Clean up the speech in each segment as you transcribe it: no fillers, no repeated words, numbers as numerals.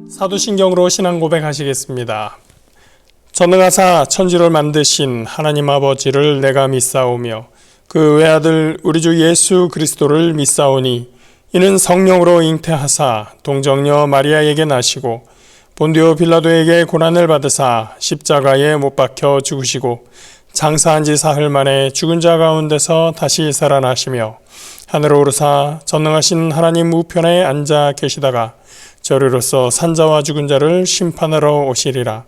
사도신경으로 신앙 고백하시겠습니다. 전능하사 천지를 만드신 하나님 아버지를 내가 믿사오며 그 외아들 우리 주 예수 그리스도를 믿사오니 이는 성령으로 잉태하사 동정녀 마리아에게 나시고 본디오 빌라도에게 고난을 받으사 십자가에 못 박혀 죽으시고 장사한 지 사흘 만에 죽은 자 가운데서 다시 살아나시며 하늘로 오르사 전능하신 하나님 우편에 앉아 계시다가 저리로서 산자와 죽은 자를 심판하러 오시리라.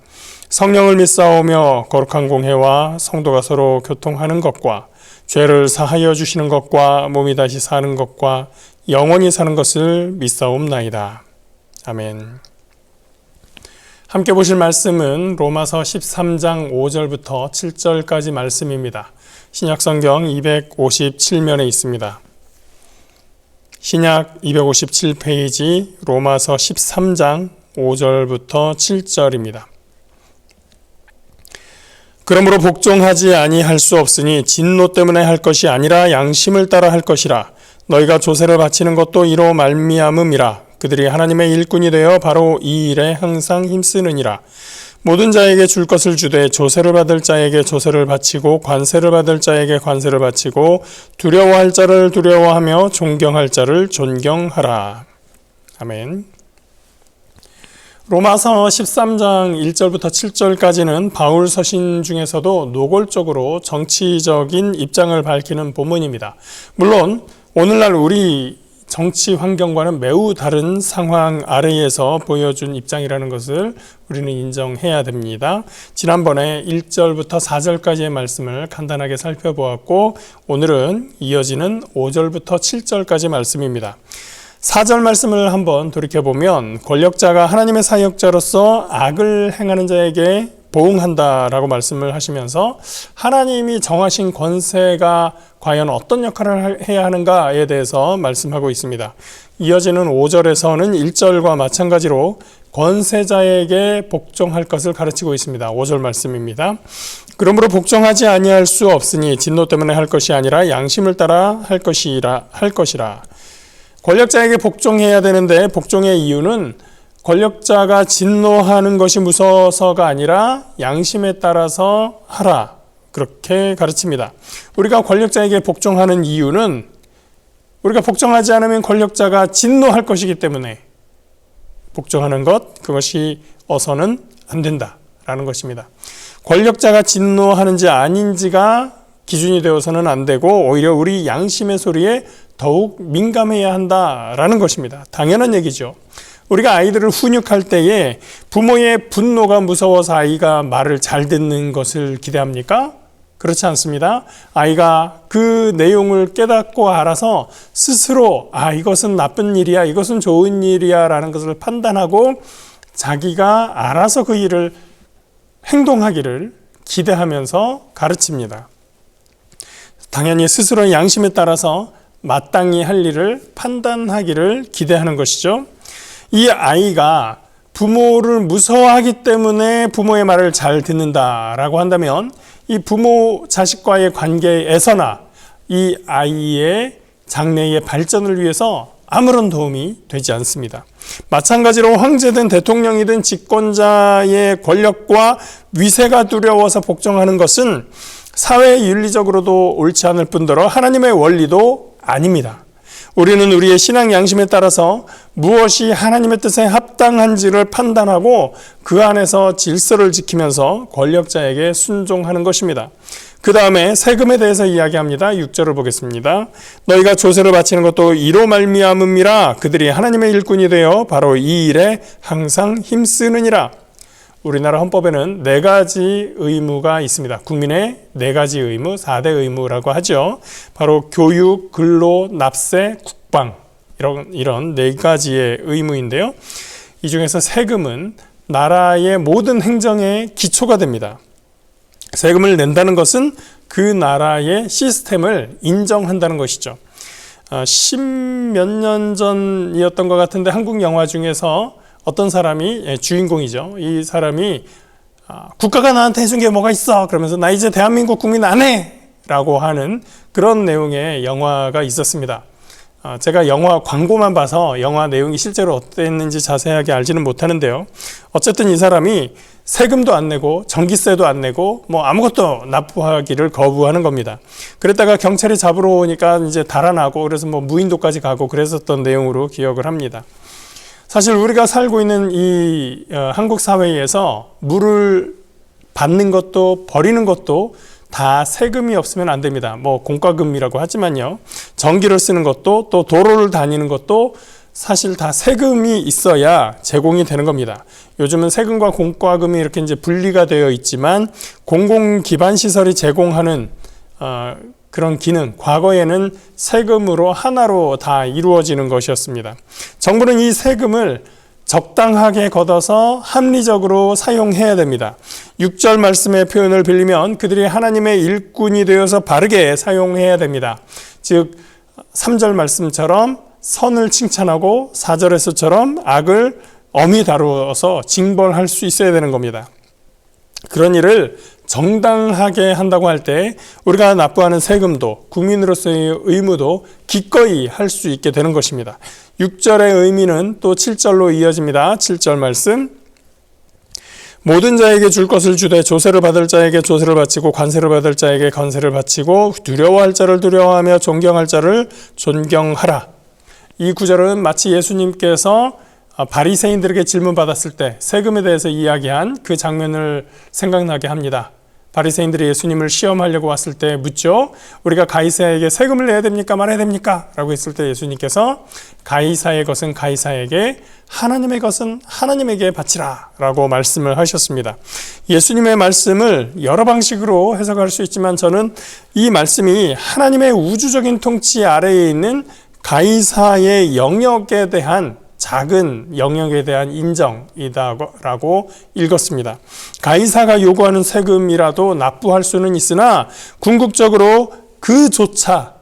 성령을 믿사오며 거룩한 공회와 성도가 서로 교통하는 것과 죄를 사하여 주시는 것과 몸이 다시 사는 것과 영원히 사는 것을 믿사옵나이다. 아멘. 함께 보실 말씀은 로마서 13장 5절부터 7절까지 말씀입니다. 신약성경 257면에 있습니다. 신약 257페이지 로마서 13장 5절부터 7절입니다. 그러므로 복종하지 아니할 수 없으니 진노 때문에 할 것이 아니라 양심을 따라 할 것이라. 너희가 조세를 바치는 것도 이로 말미암음이라. 그들이 하나님의 일꾼이 되어 바로 이 일에 항상 힘쓰느니라. 모든 자에게 줄 것을 주되 조세를 받을 자에게 조세를 바치고 관세를 받을 자에게 관세를 바치고 두려워할 자를 두려워하며 존경할 자를 존경하라. 아멘. 로마서 13장 1절부터 7절까지는 바울 서신 중에서도 노골적으로 정치적인 입장을 밝히는 본문입니다. 물론 오늘날 우리 정치 환경과는 매우 다른 상황 아래에서 보여준 입장이라는 것을 우리는 인정해야 됩니다. 지난번에 1절부터 4절까지의 말씀을 간단하게 살펴보았고 오늘은 이어지는 5절부터 7절까지 말씀입니다. 4절 말씀을 한번 돌이켜보면 권력자가 하나님의 사역자로서 악을 행하는 자에게 보응한다라고 말씀을 하시면서 하나님이 정하신 권세가 과연 어떤 역할을 해야 하는가에 대해서 말씀하고 있습니다. 이어지는 5절에서는 1절과 마찬가지로 권세자에게 복종할 것을 가르치고 있습니다. 5절 말씀입니다. 그러므로 복종하지 아니할 수 없으니 진노 때문에 할 것이 아니라 양심을 따라 할 것이라. 권력자에게 복종해야 되는데 복종의 이유는 권력자가 진노하는 것이 무서워서가 아니라 양심에 따라서 하라. 그렇게 가르칩니다. 우리가 권력자에게 복종하는 이유는 우리가 복종하지 않으면 권력자가 진노할 것이기 때문에 복종하는 것, 그것이 어서는 안 된다라는 것입니다. 권력자가 진노하는지 아닌지가 기준이 되어서는 안 되고 오히려 우리 양심의 소리에 더욱 민감해야 한다라는 것입니다. 당연한 얘기죠. 우리가 아이들을 훈육할 때에 부모의 분노가 무서워서 아이가 말을 잘 듣는 것을 기대합니까? 그렇지 않습니다. 아이가 그 내용을 깨닫고 알아서 스스로 이것은 나쁜 일이야, 이것은 좋은 일이야 라는 것을 판단하고 자기가 알아서 그 일을 행동하기를 기대하면서 가르칩니다. 당연히 스스로의 양심에 따라서 마땅히 할 일을 판단하기를 기대하는 것이죠. 이 아이가 부모를 무서워하기 때문에 부모의 말을 잘 듣는다라고 한다면 이 부모 자식과의 관계에서나 이 아이의 장래의 발전을 위해서 아무런 도움이 되지 않습니다. 마찬가지로 황제든 대통령이든 집권자의 권력과 위세가 두려워서 복종하는 것은 사회 윤리적으로도 옳지 않을 뿐더러 하나님의 원리도 아닙니다. 우리는 우리의 신앙 양심에 따라서 무엇이 하나님의 뜻에 합당한지를 판단하고 그 안에서 질서를 지키면서 권력자에게 순종하는 것입니다. 그 다음에 세금에 대해서 이야기합니다. 6절을 보겠습니다. 너희가 조세를 바치는 것도 이로 말미암음이라. 그들이 하나님의 일꾼이 되어 바로 이 일에 항상 힘쓰느니라. 우리나라 헌법에는 4가지 의무가 있습니다. 국민의 4가지 의무, 4대 의무라고 하죠. 바로 교육, 근로, 납세, 국방 이런 4가지의 의무인데요. 이 중에서 세금은 나라의 모든 행정의 기초가 됩니다. 세금을 낸다는 것은 그 나라의 시스템을 인정한다는 것이죠. 10몇 년 전이었던 것 같은데 한국 영화 중에서 어떤 사람이 주인공이죠. 이 사람이 국가가 나한테 해준 게 뭐가 있어? 그러면서 나 이제 대한민국 국민 안 해! 라고 하는 그런 내용의 영화가 있었습니다. 제가 영화 광고만 봐서 영화 내용이 실제로 어땠는지 자세하게 알지는 못하는데요. 어쨌든 이 사람이 세금도 안 내고 전기세도 안 내고 뭐 아무것도 납부하기를 거부하는 겁니다. 그랬다가 경찰이 잡으러 오니까 이제 달아나고 그래서 뭐 무인도까지 가고 그랬었던 내용으로 기억을 합니다. 사실 우리가 살고 있는 이 한국 사회에서 물을 받는 것도 버리는 것도 다 세금이 없으면 안 됩니다. 뭐 공과금이라고 하지만요. 전기를 쓰는 것도 또 도로를 다니는 것도 사실 다 세금이 있어야 제공이 되는 겁니다. 요즘은 세금과 공과금이 이렇게 이제 분리가 되어 있지만 공공 기반 시설이 제공하는 그런 기능, 과거에는 세금으로 하나로 다 이루어지는 것이었습니다. 정부는 이 세금을 적당하게 걷어서 합리적으로 사용해야 됩니다. 6절 말씀의 표현을 빌리면 그들이 하나님의 일꾼이 되어서 바르게 사용해야 됩니다. 즉 3절 말씀처럼 선을 칭찬하고 4절에서처럼 악을 엄히 다루어서 징벌할 수 있어야 되는 겁니다. 그런 일을 정당하게 한다고 할 때 우리가 납부하는 세금도 국민으로서의 의무도 기꺼이 할 수 있게 되는 것입니다. 6절의 의미는 또 7절로 이어집니다. 7절 말씀. 모든 자에게 줄 것을 주되 조세를 받을 자에게 조세를 바치고 관세를 받을 자에게 관세를 바치고 두려워할 자를 두려워하며 존경할 자를 존경하라. 이 구절은 마치 예수님께서 바리새인들에게 질문받았을 때 세금에 대해서 이야기한 그 장면을 생각나게 합니다. 바리새인들이 예수님을 시험하려고 왔을 때 묻죠. 우리가 가이사에게 세금을 내야 됩니까? 말아야 됩니까? 라고 했을 때 예수님께서 가이사의 것은 가이사에게, 하나님의 것은 하나님에게 바치라 라고 말씀을 하셨습니다. 예수님의 말씀을 여러 방식으로 해석할 수 있지만 저는 이 말씀이 하나님의 우주적인 통치 아래에 있는 가이사의 영역에 대한 작은 영역에 대한 인정이다라고 읽었습니다. 가이사가 요구하는 세금이라도 납부할 수는 있으나 궁극적으로 그조차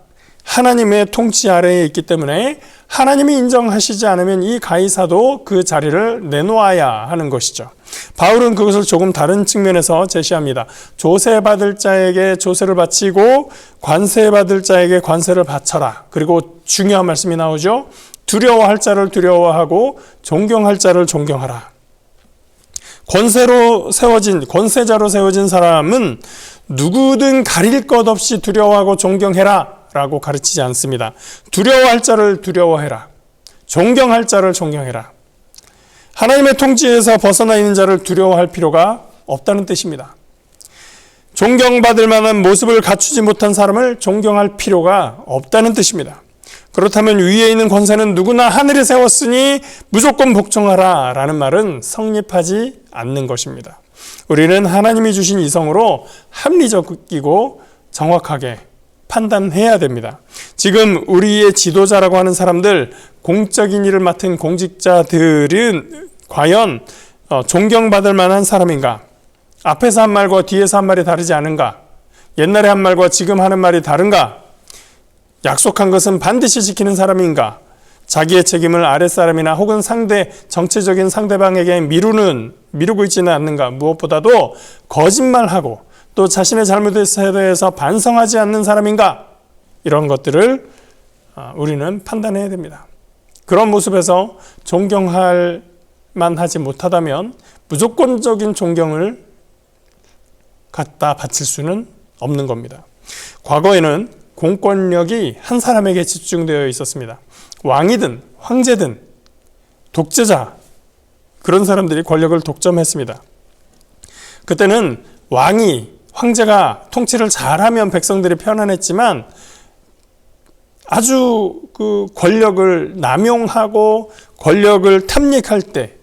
하나님의 통치 아래에 있기 때문에 하나님이 인정하시지 않으면 이 가이사도 그 자리를 내놓아야 하는 것이죠. 바울은 그것을 조금 다른 측면에서 제시합니다. 조세받을 자에게 조세를 바치고 관세받을 자에게 관세를 바쳐라. 그리고 중요한 말씀이 나오죠. 두려워할 자를 두려워하고 존경할 자를 존경하라. 권세자로 세워진 사람은 누구든 가릴 것 없이 두려워하고 존경해라 라고 가르치지 않습니다. 두려워할 자를 두려워해라. 존경할 자를 존경해라. 하나님의 통치에서 벗어나 있는 자를 두려워할 필요가 없다는 뜻입니다. 존경받을 만한 모습을 갖추지 못한 사람을 존경할 필요가 없다는 뜻입니다. 그렇다면 위에 있는 권세는 누구나 하늘에 세웠으니 무조건 복종하라 라는 말은 성립하지 않는 것입니다. 우리는 하나님이 주신 이성으로 합리적이고 정확하게 판단해야 됩니다. 지금 우리의 지도자라고 하는 사람들, 공적인 일을 맡은 공직자들은 과연 존경받을 만한 사람인가? 앞에서 한 말과 뒤에서 한 말이 다르지 않은가? 옛날에 한 말과 지금 하는 말이 다른가? 약속한 것은 반드시 지키는 사람인가? 자기의 책임을 아랫사람이나 혹은 정체적인 상대방에게 미루고 있지는 않는가? 무엇보다도 거짓말하고 또 자신의 잘못에 대해서 반성하지 않는 사람인가? 이런 것들을 우리는 판단해야 됩니다. 그런 모습에서 존경할 만하지 못하다면 무조건적인 존경을 갖다 바칠 수는 없는 겁니다. 과거에는 공권력이 한 사람에게 집중되어 있었습니다. 왕이든 황제든 독재자, 그런 사람들이 권력을 독점했습니다. 그때는 황제가 통치를 잘하면 백성들이 편안했지만 아주 그 권력을 남용하고 권력을 탐닉할 때,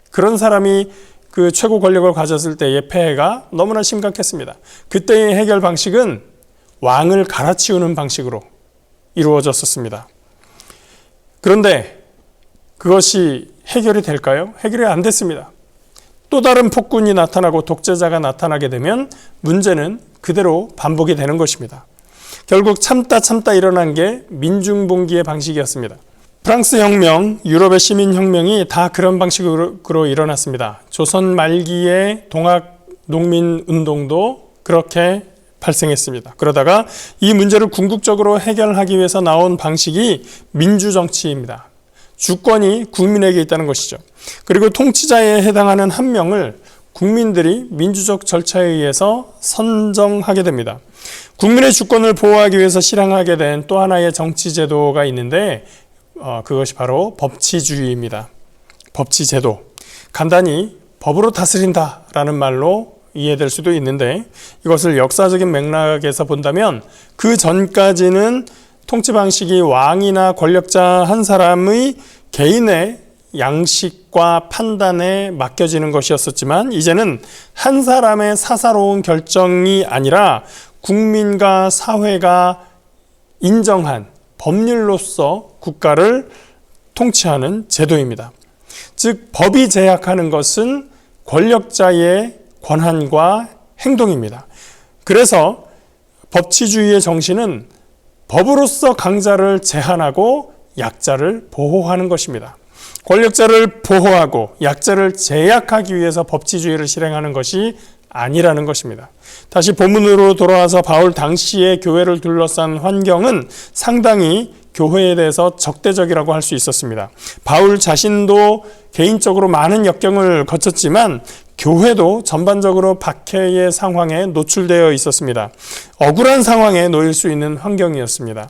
그런 사람이 그 최고 권력을 가졌을 때의 폐해가 너무나 심각했습니다. 그때의 해결 방식은 왕을 갈아치우는 방식으로 이루어졌었습니다. 그런데 그것이 해결이 될까요? 해결이 안 됐습니다. 또 다른 폭군이 나타나고 독재자가 나타나게 되면 문제는 그대로 반복이 되는 것입니다. 결국 참다 일어난 게 민중봉기의 방식이었습니다. 프랑스 혁명, 유럽의 시민혁명이 다 그런 방식으로 일어났습니다. 조선 말기의 동학 농민운동도 그렇게 발생했습니다. 그러다가 이 문제를 궁극적으로 해결하기 위해서 나온 방식이 민주정치입니다. 주권이 국민에게 있다는 것이죠. 그리고 통치자에 해당하는 한 명을 국민들이 민주적 절차에 의해서 선정하게 됩니다. 국민의 주권을 보호하기 위해서 실행하게 된 또 하나의 정치제도가 있는데 그것이 바로 법치주의입니다. 법치제도. 간단히 법으로 다스린다라는 말로 이해될 수도 있는데 이것을 역사적인 맥락에서 본다면 그 전까지는 통치 방식이 왕이나 권력자 한 사람의 개인의 양식과 판단에 맡겨지는 것이었었지만 이제는 한 사람의 사사로운 결정이 아니라 국민과 사회가 인정한 법률로서 국가를 통치하는 제도입니다. 즉 법이 제약하는 것은 권력자의 권한과 행동입니다. 그래서 법치주의의 정신은 법으로서 강자를 제한하고 약자를 보호하는 것입니다. 권력자를 보호하고 약자를 제약하기 위해서 법치주의를 실행하는 것이 아니라는 것입니다. 다시 본문으로 돌아와서 바울 당시의 교회를 둘러싼 환경은 상당히 교회에 대해서 적대적이라고 할 수 있었습니다. 바울 자신도 개인적으로 많은 역경을 거쳤지만 교회도 전반적으로 박해의 상황에 노출되어 있었습니다. 억울한 상황에 놓일 수 있는 환경이었습니다.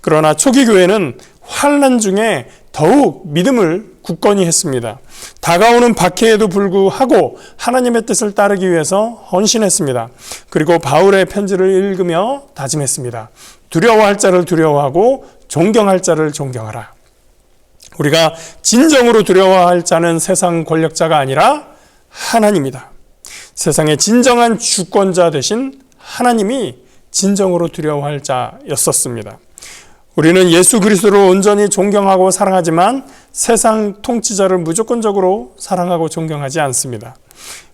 그러나 초기 교회는 환난 중에 더욱 믿음을 굳건히 했습니다. 다가오는 박해에도 불구하고 하나님의 뜻을 따르기 위해서 헌신했습니다. 그리고 바울의 편지를 읽으며 다짐했습니다. 두려워할 자를 두려워하고 존경할 자를 존경하라. 우리가 진정으로 두려워할 자는 세상 권력자가 아니라 하나님이다. 세상의 진정한 주권자 되신 하나님이 진정으로 두려워할 자였었습니다. 우리는 예수 그리스도를 온전히 존경하고 사랑하지만 세상 통치자를 무조건적으로 사랑하고 존경하지 않습니다.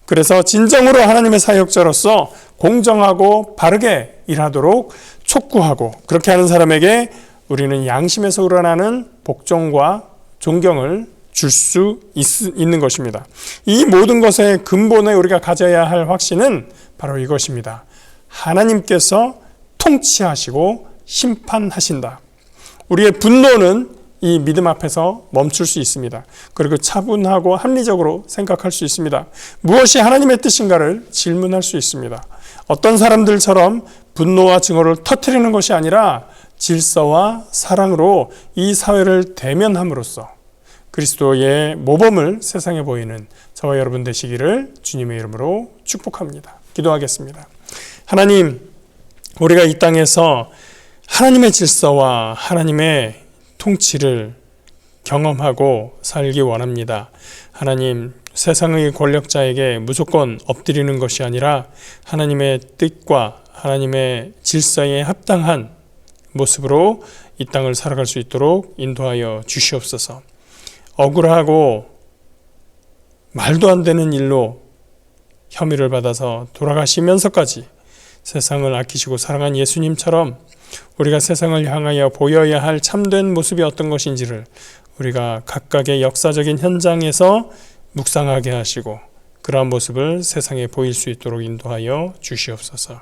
그래서 진정으로 하나님의 사역자로서 공정하고 바르게 일하도록 촉구하고 그렇게 하는 사람에게 우리는 양심에서 우러나는 복종과 존경을 줄 수 있는 것입니다. 이 모든 것의 근본에 우리가 가져야 할 확신은 바로 이것입니다. 하나님께서 통치하시고 심판하신다. 우리의 분노는 이 믿음 앞에서 멈출 수 있습니다. 그리고 차분하고 합리적으로 생각할 수 있습니다. 무엇이 하나님의 뜻인가를 질문할 수 있습니다. 어떤 사람들처럼 분노와 증오를 터뜨리는 것이 아니라 질서와 사랑으로 이 사회를 대면함으로써 그리스도의 모범을 세상에 보이는 저와 여러분 되시기를 주님의 이름으로 축복합니다. 기도하겠습니다. 하나님, 우리가 이 땅에서 하나님의 질서와 하나님의 통치를 경험하고 살기 원합니다. 하나님, 세상의 권력자에게 무조건 엎드리는 것이 아니라 하나님의 뜻과 하나님의 질서에 합당한 모습으로 이 땅을 살아갈 수 있도록 인도하여 주시옵소서. 억울하고 말도 안 되는 일로 혐의를 받아서 돌아가시면서까지 세상을 아끼시고 사랑한 예수님처럼 우리가 세상을 향하여 보여야 할 참된 모습이 어떤 것인지를 우리가 각각의 역사적인 현장에서 묵상하게 하시고 그러한 모습을 세상에 보일 수 있도록 인도하여 주시옵소서.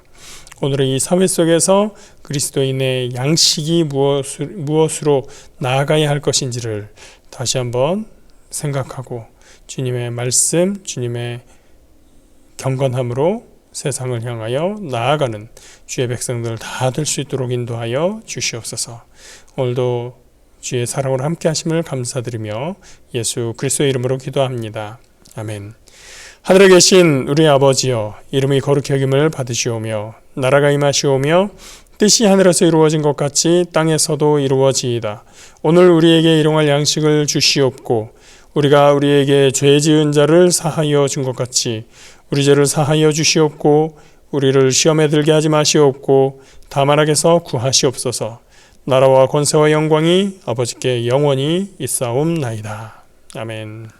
오늘의 이 사회 속에서 그리스도인의 양식이 무엇으로 나아가야 할 것인지를 다시 한번 생각하고 주님의 말씀, 주님의 경건함으로 세상을 향하여 나아가는 주의 백성들 다 될 수 있도록 인도하여 주시옵소서. 오늘도 주의 사랑으로 함께 하심을 감사드리며 예수 그리스도의 이름으로 기도합니다. 아멘. 하늘에 계신 우리 아버지여, 이름이 거룩히 여김을 받으시오며 나라가 임하시오며 뜻이 하늘에서 이루어진 것 같이 땅에서도 이루어지이다. 오늘 우리에게 일용할 양식을 주시옵고 우리가 우리에게 죄 지은 자를 사하여 준 것 같이 우리 죄를 사하여 주시옵고 우리를 시험에 들게 하지 마시옵고 다만 악에서 구하시옵소서. 나라와 권세와 영광이 아버지께 영원히 있사옵나이다. 아멘.